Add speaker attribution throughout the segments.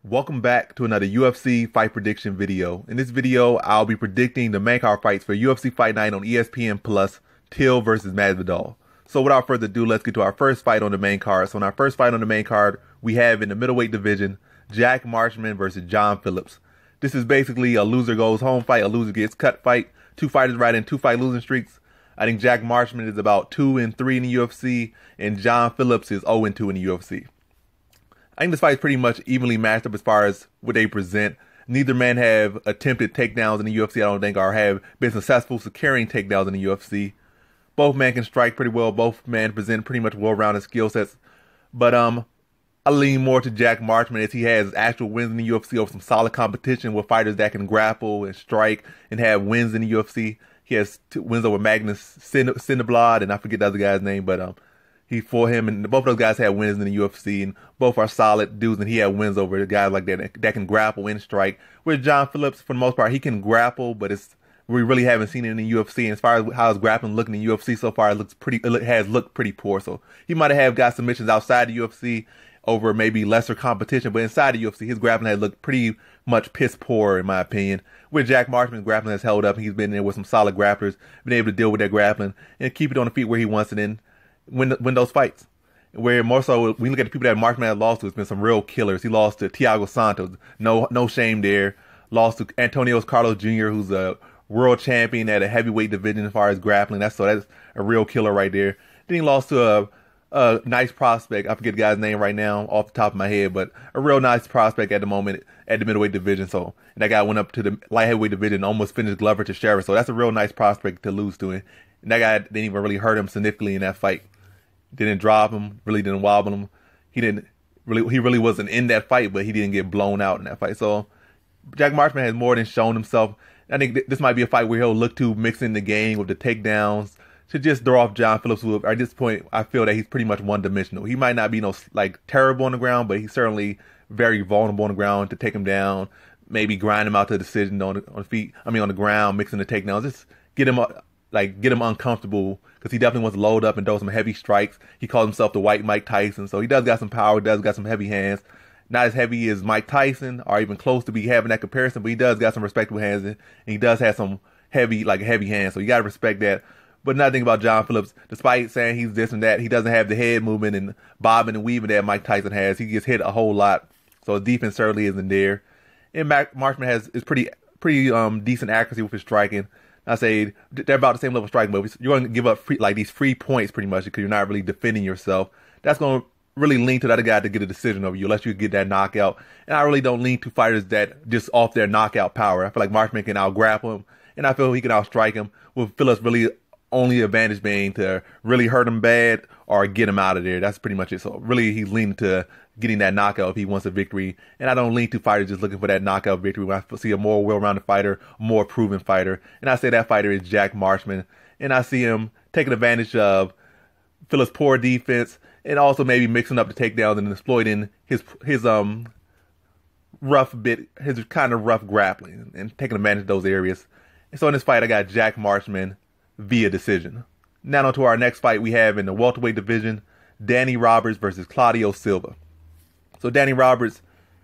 Speaker 1: Welcome back to another UFC fight prediction video. In this video, I'll be predicting the main card fights for UFC Fight Night on ESPN Plus, Till versus Masvidal. So without further ado, let's get to our first fight on the main card. So in our first fight on the main card, we have in the middleweight division, Jack Marshman versus John Phillips. This is basically a loser goes home fight, a loser gets cut fight. Two fighters riding 2-fight losing streaks. I think Jack Marshman is about 2-3 in the UFC, and John Phillips is 0-2 in the UFC. I think this fight is pretty much evenly matched up as far as what they present. Neither man have attempted takedowns in the UFC, I don't think, or have been successful securing takedowns in the UFC. Both men can strike pretty well. Both men present pretty much well-rounded skill sets. But I lean more to Jack Marshman as he has actual wins in the UFC over some solid competition with fighters that can grapple and strike and have wins in the UFC. He has 2 wins over Magnus Cinderblad, and I forget the other guy's name, but he fought him, and both of those guys had wins in the UFC, and both are solid dudes, and he had wins over guys like that can grapple and strike. Whereas John Phillips, for the most part, he can grapple, but we really haven't seen it in the UFC. And as far as how his grappling looking in the UFC so far, it has looked pretty poor. So he might have got submissions outside the UFC over maybe lesser competition, but inside the UFC, his grappling has looked pretty much piss poor, in my opinion. Where Jack Marshman's grappling has held up, and he's been there with some solid grapplers, been able to deal with their grappling and keep it on the feet where he wants it in. Win those fights. Where more so, when you look at the people that Marshman has lost to, it's been some real killers. He lost to Thiago Santos, no shame there. Lost to Antonio Carlos Jr., who's a world champion at a heavyweight division as far as grappling. That's a real killer right there. Then he lost to a nice prospect. I forget the guy's name right now off the top of my head, but a real nice prospect at the moment at the middleweight division. So, and that guy went up to the light heavyweight division and almost finished Glover Teixeira. So that's a real nice prospect to lose to him. And that guy didn't even really hurt him significantly in that fight. Didn't drop him, really didn't wobble him. He really wasn't in that fight, but he didn't get blown out in that fight. So Jack Marshman has more than shown himself. I think this might be a fight where he'll look to mix in the game with the takedowns to just throw off John Phillips, who at this point I feel that he's pretty much one-dimensional. He might not be terrible on the ground, but he's certainly very vulnerable on the ground to take him down, maybe grind him out to a decision on the ground, mixing the takedowns, just get him uncomfortable, because he definitely wants to load up and throw some heavy strikes. He calls himself the White Mike Tyson, so he does got some power, does got some heavy hands. Not as heavy as Mike Tyson, or even close to be having that comparison, but he does got some respectable hands, and he does have some heavy hands, so you gotta respect that. But another thing about John Phillips, despite saying he's this and that, he doesn't have the head movement and bobbing and weaving that Mike Tyson has. He gets hit a whole lot, so his defense certainly isn't there. And Marshman is pretty decent accuracy with his striking. I say they're about the same level of striking, but you're going to give up these free points pretty much because you're not really defending yourself. That's going to really lean to the other guy to get a decision over you unless you get that knockout. And I really don't lean to fighters that just off their knockout power. I feel like Marshman can out-grapple him, and I feel he can out-strike him, with Phillips really only advantage being to really hurt him bad or get him out of there. That's pretty much it. So really he's leaning to getting that knockout if he wants a victory. And I don't lean to fighters just looking for that knockout victory. When I see a more well-rounded fighter, a more proven fighter, and I say that fighter is Jack Marshman. And I see him taking advantage of Phillips' poor defense and also maybe mixing up the takedowns and exploiting his kind of rough grappling and taking advantage of those areas. And so in this fight, I got Jack Marshman via decision. Now on to our next fight we have in the welterweight division, Danny Roberts versus Claudio Silva. So Danny Roberts,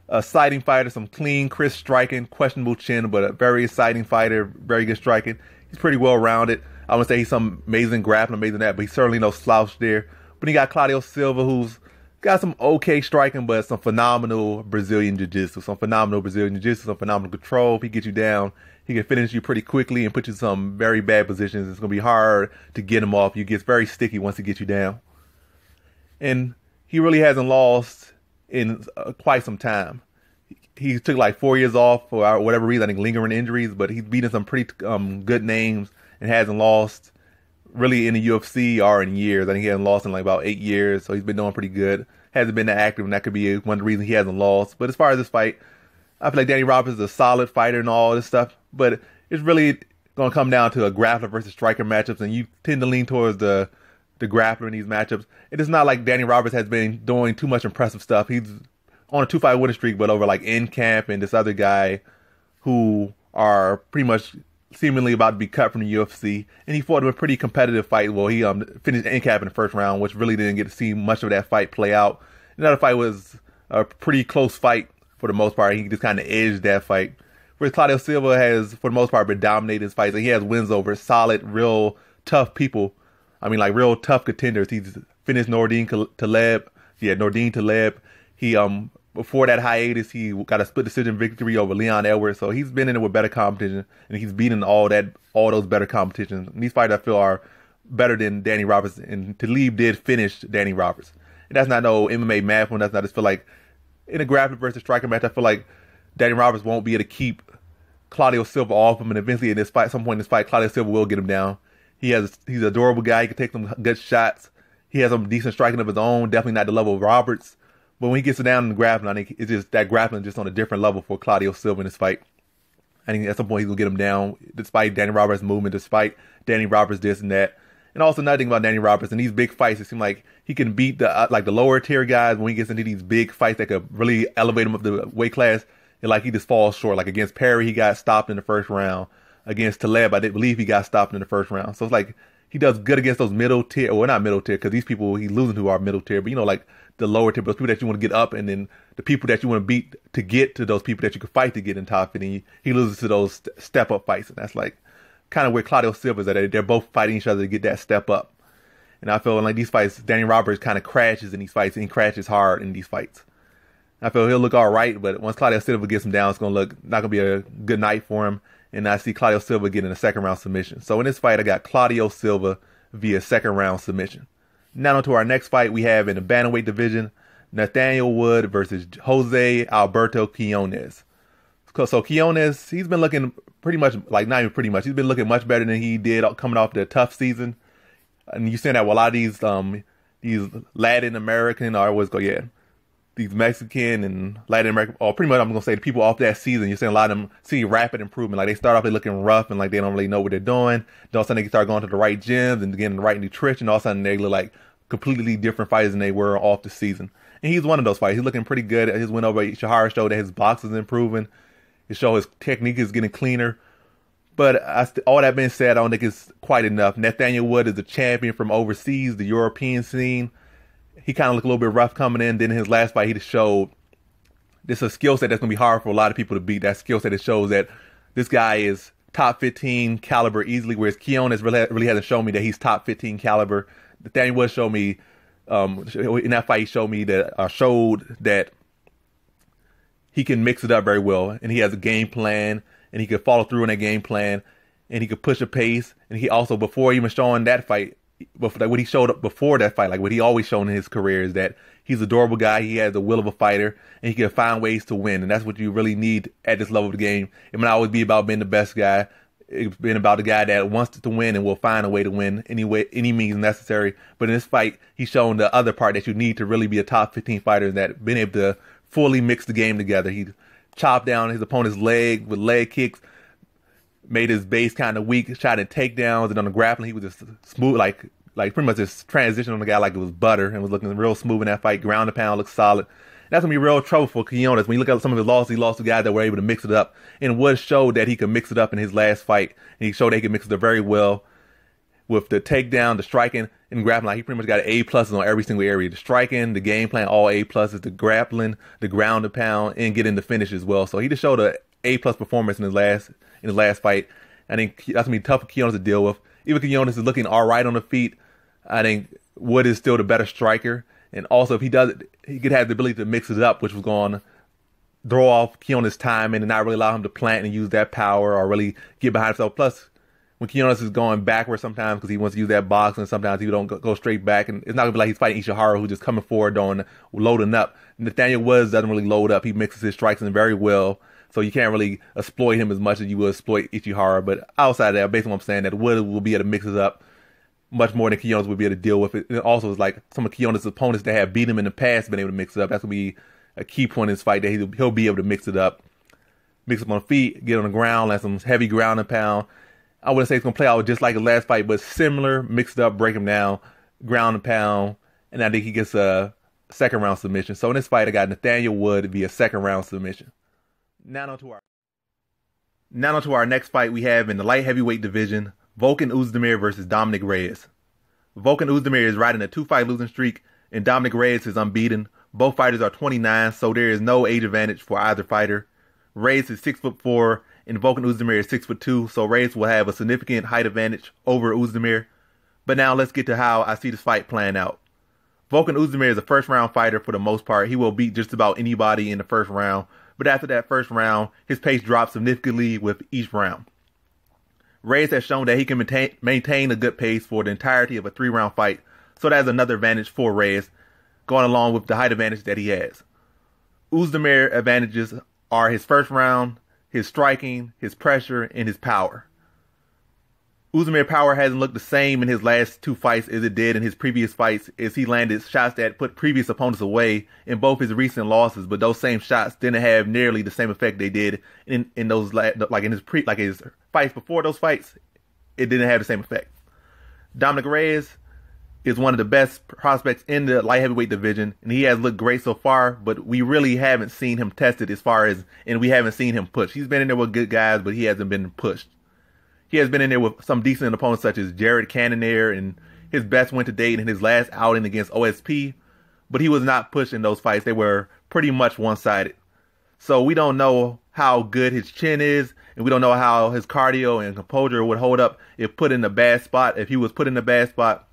Speaker 1: a exciting fighter, some clean, crisp striking, questionable chin, but a very exciting fighter, very good striking. He's pretty well-rounded. I wouldn't say he's some amazing grappling, amazing that, but he's certainly no slouch there. But you got Claudio Silva, who's got some okay striking, but some phenomenal Brazilian jiu-jitsu, some phenomenal control. If he gets you down, he can finish you pretty quickly and put you in some very bad positions. It's going to be hard to get him off. He gets very sticky once he gets you down. And he really hasn't lost in quite some time. He took 4 years off for whatever reason, I think lingering injuries, but he's beaten some pretty good names and hasn't lost really in the UFC or in years. I think he hasn't lost in about 8 years, so he's been doing pretty good. Hasn't been that active, and that could be one of the reasons he hasn't lost. But as far as this fight, I feel like Danny Roberts is a solid fighter and all this stuff, but it's really going to come down to a grappler versus striker matchups, and you tend to lean towards the grappler in these matchups. It is not like Danny Roberts has been doing too much impressive stuff. He's on a 2-fight winning streak, but over N-Camp and this other guy who are pretty much seemingly about to be cut from the UFC. And he fought in a pretty competitive fight. Well, he finished N-Camp in the first round, which really didn't get to see much of that fight play out. Another fight was a pretty close fight for the most part. He just kind of edged that fight. Whereas Claudio Silva has, for the most part, been dominating his fights. And he has wins over solid, real tough people. I mean, like real tough contenders. He's finished Nordine Taleb. Yeah, Nordine Taleb. He before that hiatus, he got a split decision victory over Leon Edwards. So he's been in it with better competition, and he's beaten all those better competitions. And these fights I feel are better than Danny Roberts. And Talib did finish Danny Roberts. And that's not no MMA math one. That's not. I just feel like in a grappler versus striker match, I feel like Danny Roberts won't be able to keep Claudio Silva off him, and eventually in this fight, some point in this fight, Claudio Silva will get him down. He's an adorable guy. He can take some good shots. He has some decent striking of his own. Definitely not the level of Roberts, but when he gets down in the grappling, I think it's just that grappling just on a different level for Claudio Silva in this fight. I think at some point he's gonna get him down, despite Danny Roberts' movement, despite Danny Roberts this and that. And also another thing about Danny Roberts in these big fights, it seems like he can beat the lower tier guys when he gets into these big fights that could really elevate him up the weight class. And like he just falls short. Like against Perry, he got stopped in the first round. Against Taleb, I didn't believe he got stopped in the first round. So it's like he does good against those middle tier, well, not middle tier, because these people he's losing to are middle tier, but like the lower tier, those people that you want to get up, and then the people that you want to beat to get to those people that you could fight to get in top 50. He loses to those step up fights, and that's like kind of where Claudio Silva is at. They're both fighting each other to get that step up. And I feel like these fights, Danny Roberts kind of crashes in these fights, and he crashes hard in these fights. I feel he'll look all right, but once Claudio Silva gets him down, it's going to look not going to be a good night for him. And I see Claudio Silva getting a second round submission. So in this fight, I got Claudio Silva via second round submission. Now on to our next fight we have in the bantamweight division, Nathaniel Wood versus Jose Alberto Quinones. So Quinones, he's been looking pretty much, like not even pretty much, he's been looking much better than he did coming off the tough season. And you see that with a lot of these Latin American, or what's go, yeah, these Mexican and Latin American, or pretty much I'm going to say the people off that season, you're seeing a lot of them see rapid improvement. Like they start off, they're looking rough and like they don't really know what they're doing. Then all of a sudden they start going to the right gyms and getting the right nutrition. All of a sudden they look like completely different fighters than they were off the season. And he's one of those fighters. He's looking pretty good. His win over Ishihara showed that his box is improving. It showed his technique is getting cleaner. But all that being said, I don't think it's quite enough. Nathaniel Wood is a champion from overseas, the European scene. He kind of looked a little bit rough coming in. Then in his last fight, he just showed this is a skill set that's going to be hard for a lot of people to beat. That skill set, it shows that this guy is top 15 caliber easily, whereas Quinones really hasn't shown me that he's top 15 caliber. Nathaniel Wood showed me, in that fight, he showed that he can mix it up very well. And he has a game plan, and he could follow through on that game plan, and he could push a pace. And he also, before even showing that fight, what he showed up before that fight, like what he always shown in his career, is that he's a durable guy. He has the will of a fighter, and he can find ways to win. And that's what you really need at this level of the game. It might always be about being the best guy. It's been about the guy that wants to win and will find a way to win any means necessary. But in this fight, he's shown the other part that you need to really be a top 15 fighter, that being able to fully mix the game together. He chopped down his opponent's leg with leg kicks, made his base kind of weak, shot at takedowns, and on the grappling, he was just smooth, like pretty much just transitioned on the guy like it was butter, and was looking real smooth in that fight. Ground and pound looked solid. And that's going to be real trouble for Quinones. When you look at some of his losses, he lost to guys that were able to mix it up. And Wood showed that he could mix it up in his last fight. And he showed that he could mix it up very well with the takedown, the striking, and grappling. Like he pretty much got A pluses on every single area. The striking, the game plan, all A pluses, the grappling, the ground and pound, and getting the finish as well. So he just showed a A plus performance in his last fight. I think that's going to be tough for Quinones to deal with. Even Quinones is looking all right on the feet, I think Wood is still the better striker. And also, if he does it, he could have the ability to mix it up, which was going to throw off Quinones' timing and not really allow him to plant and use that power or really get behind himself. Plus, when Quinones is going backwards sometimes because he wants to use that box, and sometimes he don't go straight back. And it's not going to be like he's fighting Ishihara, who's just coming forward on loading up. Nathaniel Woods doesn't really load up. He mixes his strikes in very well. So you can't really exploit him as much as you would exploit Ishihara. But outside of that, basically what I'm saying, that Wood will be able to mix it up much more than Quinones would be able to deal with it. And also, it's like some of Quinones' opponents that have beat him in the past been able to mix it up. That's going to be a key point in this fight, that he'll be able to mix it up. Mix up on feet, get on the ground, land some heavy ground and pound. I wouldn't say it's going to play out just like the last fight, but similar, mixed up, break him down, ground and pound. And I think he gets a second round submission. So in this fight, I got Nathaniel Wood via second round submission. Now on to our next fight we have in the light heavyweight division, Volkan Oezdemir versus Dominic Reyes. Volkan Oezdemir is riding a 2-fight losing streak, and Dominic Reyes is unbeaten. Both fighters are 29, so there is no age advantage for either fighter. Reyes is 6'4", and Volkan Oezdemir is 6'2", so Reyes will have a significant height advantage over Oezdemir. But now let's get to how I see this fight playing out. Volkan Oezdemir is a first-round fighter for the most part. He will beat just about anybody in the first round, but after that first round, his pace drops significantly with each round. Reyes has shown that he can maintain a good pace for the entirety of a 3-round fight, so that's another advantage for Reyes, going along with the height advantage that he has. Oezdemir's advantages are his first round, his striking, his pressure, and his power. Oezdemir's power hasn't looked the same in his last 2 fights as it did in his previous fights, as he landed shots that put previous opponents away in both his recent losses, but those same shots didn't have nearly the same effect they did in those his fights before those fights. It didn't have the same effect. Dominick Reyes is one of the best prospects in the light heavyweight division, and he has looked great so far, but we really haven't seen him tested and we haven't seen him pushed. He's been in there with good guys, but he hasn't been pushed. He has been in there with some decent opponents such as Jared Cannonier and his best win to date in his last outing against OSP, but he was not pushed in those fights. They were pretty much one-sided. So we don't know how good his chin is, and we don't know how his cardio and composure would hold up if put in a bad spot. If he was put in a bad spot,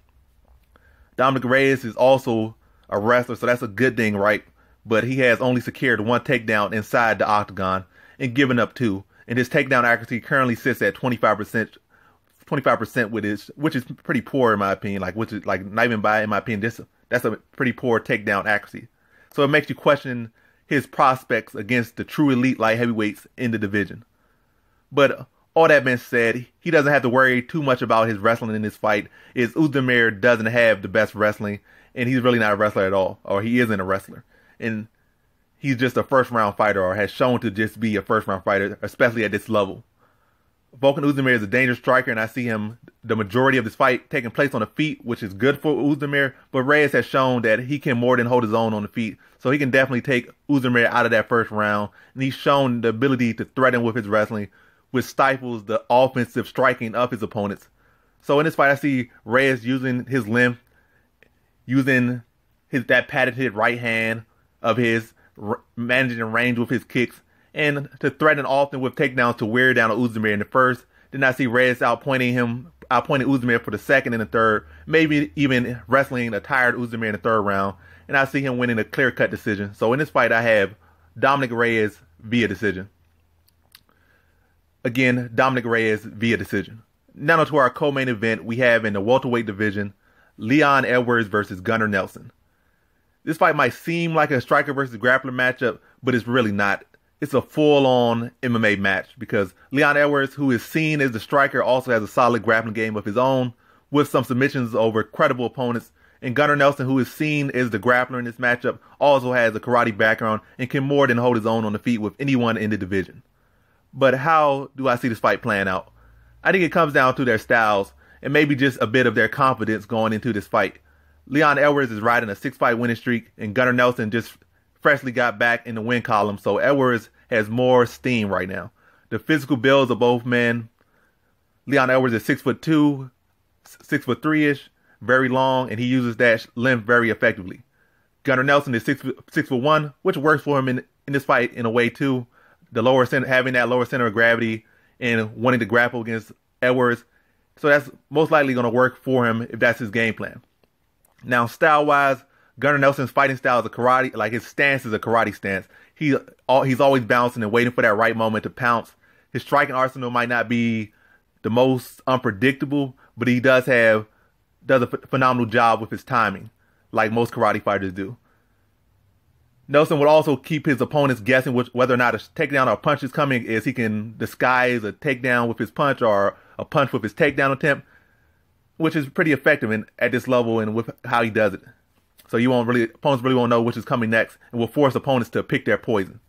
Speaker 1: Dominick Reyes is also a wrestler, so that's a good thing, right? But he has only secured 1 takedown inside the octagon and given up 2. And his takedown accuracy currently sits at 25% with his, which is pretty poor in my opinion. Not even by, in my opinion, that's a pretty poor takedown accuracy. So it makes you question his prospects against the true elite light heavyweights in the division. But all that being said, he doesn't have to worry too much about his wrestling in this fight, as Oezdemir doesn't have the best wrestling, and he's really not a wrestler at all, or he isn't a wrestler. And he's just a first-round fighter, or has shown to just be a first-round fighter, especially at this level. Volkan Oezdemir is a dangerous striker, and I see him, the majority of this fight, taking place on the feet, which is good for Oezdemir, but Reyes has shown that he can more than hold his own on the feet, so he can definitely take Oezdemir out of that first round, and he's shown the ability to threaten with his wrestling, which stifles the offensive striking of his opponents. So in this fight, I see Reyes using his length, using that patented right hand of his, managing range with his kicks, and to threaten often with takedowns to wear down Oezdemir in the first. Then I see Reyes outpointing Oezdemir for the second and the third, maybe even wrestling a tired Oezdemir in the third round, and I see him winning a clear-cut decision. So in this fight, I have Dominick Reyes via decision. Again, Dominick Reyes via decision. Now to our co-main event, we have in the welterweight division, Leon Edwards versus Gunnar Nelson. This fight might seem like a striker versus grappler matchup, but it's really not. It's a full-on MMA match because Leon Edwards, who is seen as the striker, also has a solid grappling game of his own with some submissions over credible opponents. And Gunnar Nelson, who is seen as the grappler in this matchup, also has a karate background and can more than hold his own on the feet with anyone in the division. But how do I see this fight playing out? I think it comes down to their styles and maybe just a bit of their confidence going into this fight. Leon Edwards is riding a 6-fight winning streak, and Gunnar Nelson just freshly got back in the win column, so Edwards has more steam right now. The physical builds of both men. Leon Edwards is 6'2", 6'3"-ish, very long, and he uses that length very effectively. Gunnar Nelson is 6'1", which works for him in this fight in a way too. The lower center, having that lower center of gravity and wanting to grapple against Edwards, so that's most likely going to work for him if that's his game plan. Now, style-wise, Gunnar Nelson's fighting style is a karate, like his stance is a karate stance. He's always bouncing and waiting for that right moment to pounce. His striking arsenal might not be the most unpredictable, but he does a phenomenal job with his timing, like most karate fighters do. Nelson would also keep his opponents guessing whether or not a takedown or a punch is coming, as he can disguise a takedown with his punch or a punch with his takedown attempt, which is pretty effective at this level and with how he does it. So opponents really won't know which is coming next and will force opponents to pick their poison.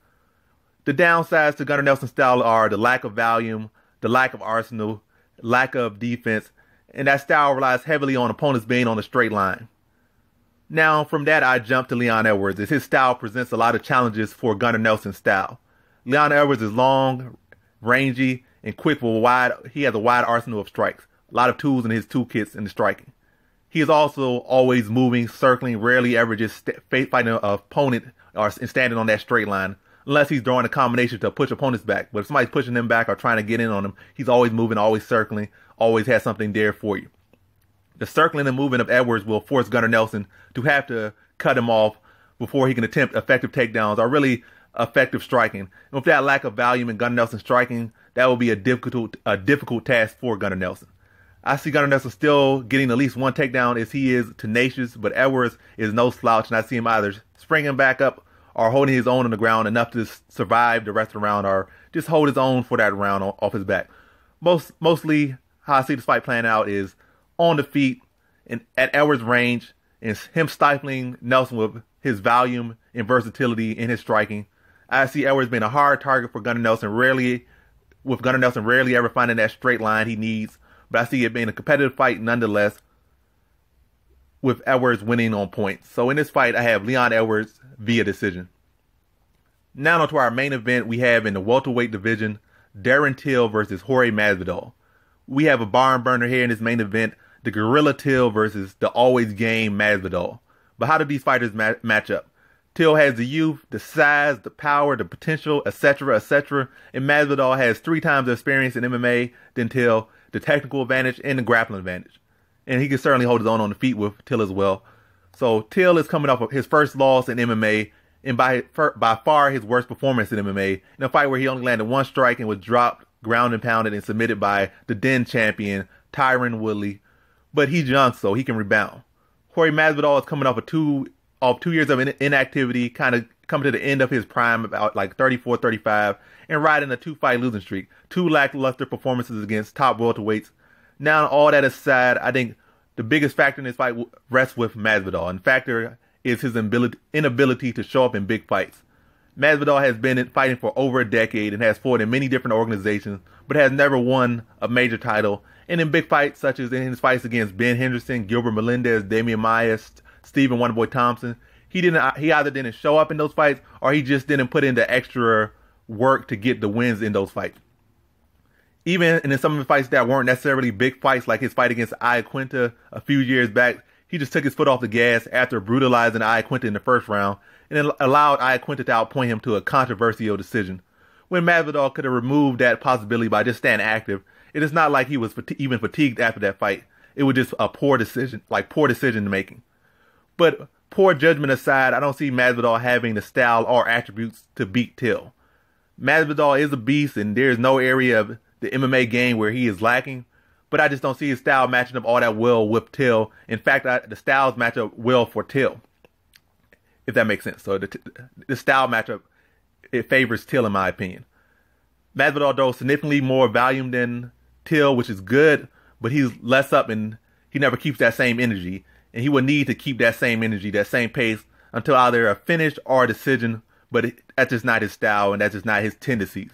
Speaker 1: The downsides to Gunnar Nelson's style are the lack of volume, the lack of arsenal, lack of defense, and that style relies heavily on opponents being on a straight line. Now, from that, I jump to Leon Edwards, as his style presents a lot of challenges for Gunnar Nelson's style. Leon Edwards is long, rangy, and quick he has a wide arsenal of strikes, a lot of tools in his toolkits in the striking. He is also always moving, circling, rarely ever just fighting an opponent or standing on that straight line, unless he's drawing a combination to push opponents back. But if somebody's pushing him back or trying to get in on him, he's always moving, always circling, always has something there for you. The circling and movement of Edwards will force Gunnar Nelson to have to cut him off before he can attempt effective takedowns or really effective striking. And with that lack of volume in Gunnar Nelson striking, that will be a difficult task for Gunnar Nelson. I see Gunnar Nelson still getting at least one takedown as he is tenacious, but Edwards is no slouch, and I see him either springing back up or holding his own on the ground enough to survive the rest of the round or just hold his own for that round off his back. Mostly how I see this fight playing out is on the feet and at Edwards' range, and him stifling Nelson with his volume and versatility in his striking. I see Edwards being a hard target for Gunnar Nelson, rarely ever finding that straight line he needs, but I see it being a competitive fight nonetheless, with Edwards winning on points. So in this fight, I have Leon Edwards via decision. Now on to our main event we have in the welterweight division, Darren Till versus Jorge Masvidal. We have a barn burner here in this main event, the Gorilla Till versus the always game Masvidal. But how do these fighters match up? Till has the youth, the size, the power, the potential, etc., etc. And Masvidal has 3 times the experience in MMA than Till, the technical advantage and the grappling advantage. And he can certainly hold his own on the feet with Till as well. So Till is coming off of his first loss in MMA, and by far his worst performance in MMA, in a fight where he only landed 1 strike and was dropped, ground and pounded, and submitted by the then champion, Tyron Woodley. But he's young, so he can rebound. Jorge Masvidal is coming off of 2 years of inactivity, kind of coming to the end of his prime, about like 34, 35, and riding a 2-fight losing streak. 2 lackluster performances against top welterweights. Now, all that aside, I think the biggest factor in this fight rests with Masvidal, and the factor is his inability to show up in big fights. Masvidal has been fighting for over a decade and has fought in many different organizations, but has never won a major title. And in big fights, such as in his fights against Ben Henderson, Gilbert Melendez, Damian Maia, Stephen Wonderboy Thompson, he either didn't show up in those fights or he just didn't put in the extra work to get the wins in those fights. Even in some of the fights that weren't necessarily big fights, like his fight against Iaquinta a few years back, he just took his foot off the gas after brutalizing Iaquinta in the first round and allowed Iaquinta to outpoint him to a controversial decision. When Masvidal could have removed that possibility by just staying active, it is not like he was even fatigued after that fight. It was just a poor decision making. But poor judgment aside, I don't see Masvidal having the style or attributes to beat Till. Masvidal is a beast, and there is no area of the MMA game where he is lacking, but I just don't see his style matching up all that well with Till. In fact, the styles match up well for Till, if that makes sense. So the style matchup, it favors Till in my opinion. Masvidal, though, significantly more volume than Till, which is good, but he's less up and he never keeps that same energy. And he would need to keep that same energy, that same pace, until either a finish or a decision, but that's just not his style and that's just not his tendencies.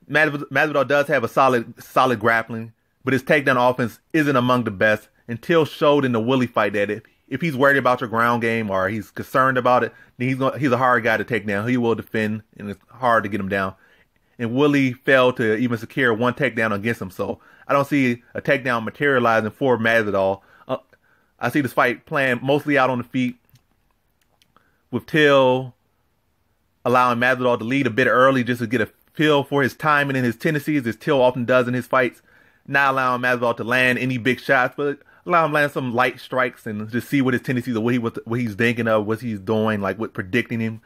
Speaker 1: Masvidal does have a solid grappling, but his takedown offense isn't among the best. And Till showed in the Woodley fight that if he's worried about your ground game or he's concerned about it, then he's a hard guy to take down. He will defend, and it's hard to get him down. And Woodley failed to even secure 1 takedown against him, so I don't see a takedown materializing for Masvidal. I see this fight playing mostly out on the feet, with Till allowing Masvidal to lead a bit early just to get a feel for his timing and his tendencies, as Till often does in his fights. Not allowing Masvidal to land any big shots, but allow him to land some light strikes and just see what his tendencies are, what he's thinking of, what he's doing, like what predicting him,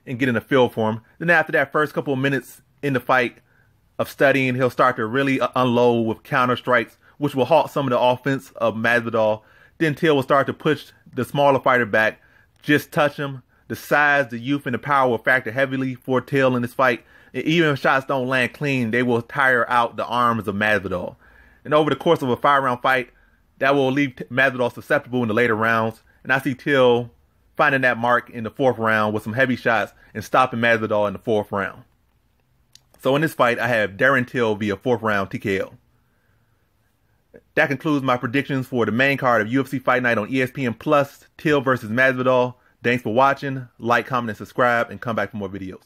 Speaker 1: and getting a feel for him. Then after that first couple of minutes in the fight of studying, he'll start to really unload with counter strikes, which will halt some of the offense of Masvidal. Then Till will start to push the smaller fighter back, just touch him. The size, the youth, and the power will factor heavily for Till in this fight. And even if shots don't land clean, they will tire out the arms of Masvidal. And over the course of a 5-round fight, that will leave Masvidal susceptible in the later rounds. And I see Till finding that mark in the 4th round with some heavy shots and stopping Masvidal in the 4th round. So in this fight, I have Darren Till via 4th round TKO. That concludes my predictions for the main card of UFC Fight Night on ESPN+, Till versus Masvidal. Thanks for watching. Like, comment, and subscribe, and come back for more videos.